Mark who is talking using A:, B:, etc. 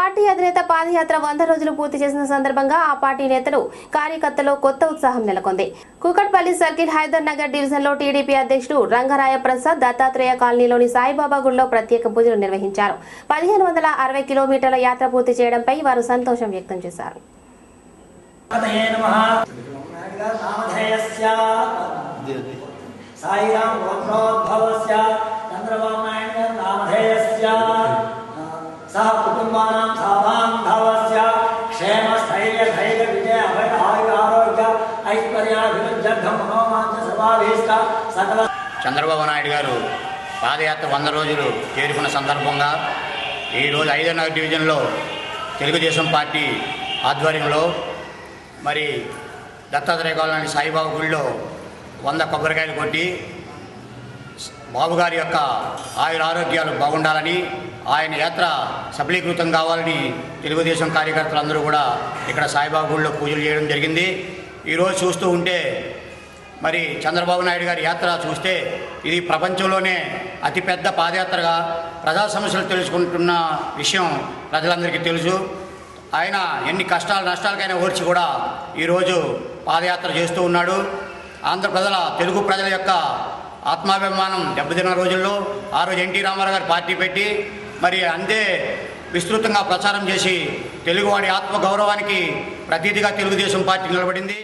A: Party అధినేత పాదయాత్ర 100 రోజులు పూర్తి చేసిన సందర్భంగా ఆ పార్టీ నేతలు కార్యకర్తలు కొత్త ఉత్సాహం నెలకొంది. కూకట్పల్లి సర్కిల్ హైదర్ నగర్ డివిజన్ లో టీడీపీ అధ్యక్షుడు రంగరాయ ప్రసాద్ దత్తాత్రేయ కాలనీలోని సాయిబాబా గుడిలో ప్రత్యేక పూజలు నిర్వహించారు. 1560 కిలోమీటర్ల యాత్ర పూర్తి చేయడంపై వారు సంతోషం వ్యక్తం చేశారు.
B: सह कुटुंबानां साधान्धवस्य क्षेम स्थैर्य धैर्य विजय अभय आयु आरोग्य ऐश्वर्याभिवृद्ध्यर्थं मनोवांఛ सर्वाभीष्ट सकल
C: చంద్రబాబు నాయుడు గారు పాదయాత్ర 100 రోజులు చేరుకున్న సందర్భంగా ఈరోజు హైదర్ నగర్ డివిజన్లో తెలుగుదేశం పార్టీ ఆధ్వర్యంలో మరి దత్తాత్రేయ కాలనీ సాయిబాబా గుడిలో 100 కొబ్బరికాయలు కొట్టి బాబుగారి యొక్క ఆయుర ఆరోగ్యాలు బాగుండాలని ఆయన యాత్ర సఫలీకృతం కావాలని తెలుగుదేశం కార్యకర్తలందరూ కూడా ఇక్కడ సాయిబాబా గుడిలో పూజలు చేయడం జరిగింది. ఈరోజు చూస్తూ ఉంటే మరి చంద్రబాబు నాయుడు గారి యాత్ర చూస్తే ఇది ప్రపంచంలోనే అతిపెద్ద పాదయాత్రగా ప్రజా సమస్యలు తెలుసుకుంటున్న విషయం ప్రజలందరికీ తెలుసు. ఆయన ఎన్ని కష్టాలు నష్టాలకైనా ఓర్చి కూడా ఈరోజు పాదయాత్ర చేస్తూ ఉన్నాడు. ఆంధ్ర ప్రజల తెలుగు ప్రజల యొక్క ఆత్మాభిమానం దెబ్బతిన్న రోజుల్లో ఆ రోజు ఎన్టీ రామారావు గారు పార్టీ పెట్టి మరి అంతే విస్తృతంగా ప్రచారం చేసి తెలుగువాడి ఆత్మగౌరవానికి ప్రతీదిగా తెలుగుదేశం పార్టీ నిలబడింది.